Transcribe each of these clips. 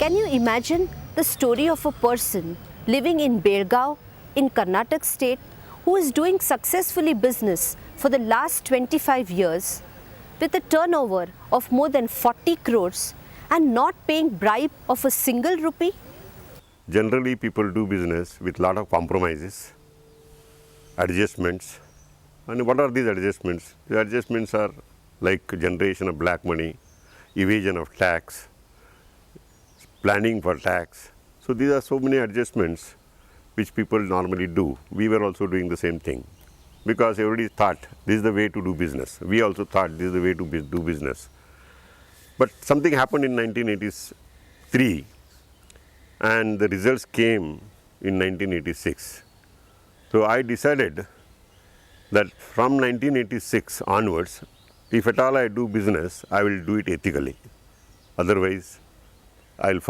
Can you imagine the story of a person living in Belgaum in Karnataka state who is doing successfully business for the last 25 years with a turnover of more than 40 crores and not paying bribe of a single rupee? Generally, people do business with lot of compromises, adjustments. And what are these adjustments? The adjustments are like generation of black money, evasion of tax, planning for tax. So these are so many adjustments which people normally do. We were also doing the same thing because everybody thought this is the way to do business. We also thought this is the way to do business. But something happened in 1983 and the results came in 1986. So I decided that from 1986 onwards, if at all I do business, I will do it ethically. Otherwise, I will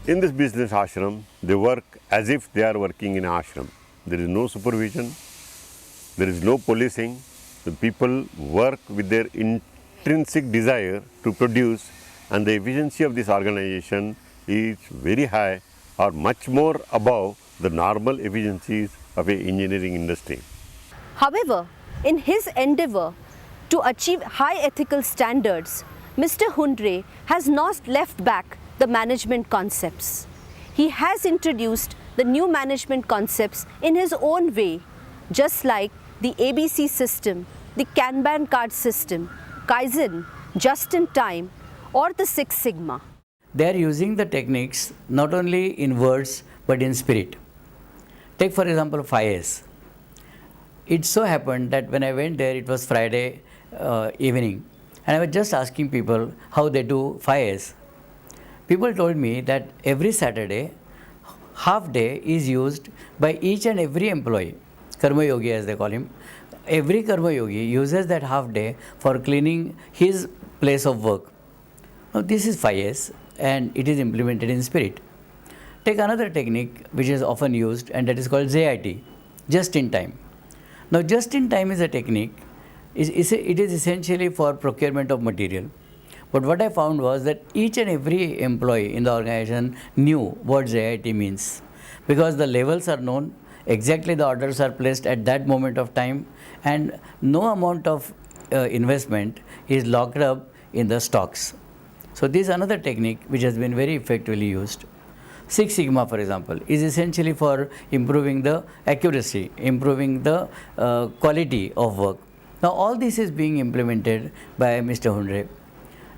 In this business ashram, they work as if they are working in an ashram. There is no supervision, there is no policing. The people work with their intrinsic desire to produce, and the efficiency of this organization is very high or much more above the normal efficiencies of an engineering industry. However, in his endeavor to achieve high ethical standards, Mr. Hundre has not left back the management concepts. He has introduced the new management concepts in his own way, just like the ABC system, the Kanban card system, Kaizen, just in time, or the Six Sigma. They are using the techniques not only in words but in spirit. Take for example 5S. It so happened that when I went there, it was Friday evening, and I was just asking people how they do 5S. People told me that every Saturday, half day is used by each and every employee, Karma Yogi as they call him. Every Karma Yogi uses that half day for cleaning his place of work. Now this is 5S and it is implemented in spirit. Take another technique which is often used, and that is called JIT, just in time. Now just in time is a technique, it is essentially for procurement of material. But what I found was that each and every employee in the organization knew what JIT means, because the levels are known, exactly the orders are placed at that moment of time, and no amount of investment is locked up in the stocks. So this is another technique which has been very effectively used. Six Sigma, for example, is essentially for improving the accuracy, improving the quality of work. Now all this is being implemented by Mr. Hundre.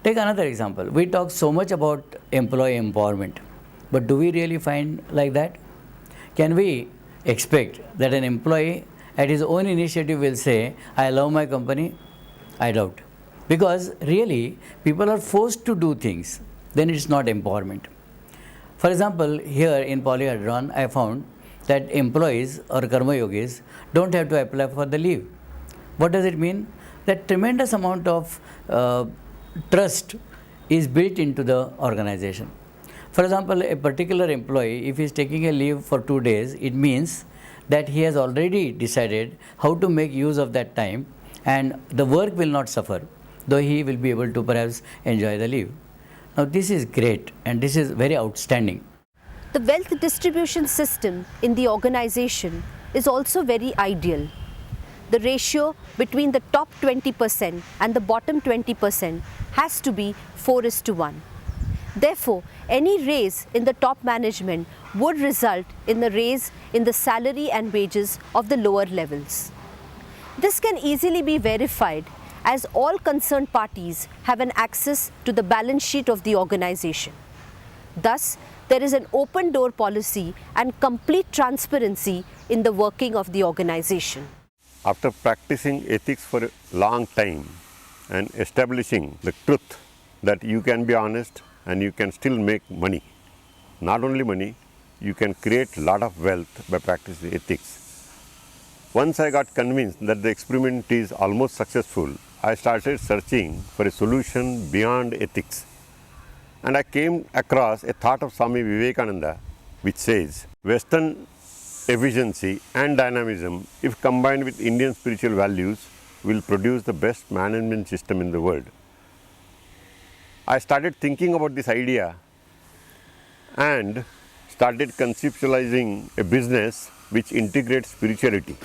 Take another example. We talk so much about employee empowerment, but do we really find like that? Can we expect that an employee at his own initiative will say, I love my company? I doubt. Because really, people are forced to do things, then it's not empowerment. For example, here in Polyhedron, I found that employees or Karma Yogis don't have to apply for the leave. What does it mean? That tremendous amount of trust is built into the organization. For example, a particular employee, if he is taking a leave for 2 days, it means that he has already decided how to make use of that time, and the work will not suffer, though he will be able to perhaps enjoy the leave. Now this is great and this is very outstanding. The wealth distribution system in the organization is also very ideal. The ratio between the top 20% and the bottom 20% has to be 4:1. Therefore, any raise in the top management would result in the raise in the salary and wages of the lower levels. This can easily be verified as all concerned parties have an access to the balance sheet of the organization. Thus, there is an open door policy and complete transparency in the working of the organization. After practicing ethics for a long time and establishing the truth that you can be honest and you can still make money, not only money, you can create a lot of wealth by practicing ethics. Once I got convinced that the experiment is almost successful, I started searching for a solution beyond ethics. And I came across a thought of Swami Vivekananda which says, Western efficiency and dynamism, if combined with Indian spiritual values, will produce the best management system in the world. I started thinking about this idea and started conceptualizing a business which integrates spirituality.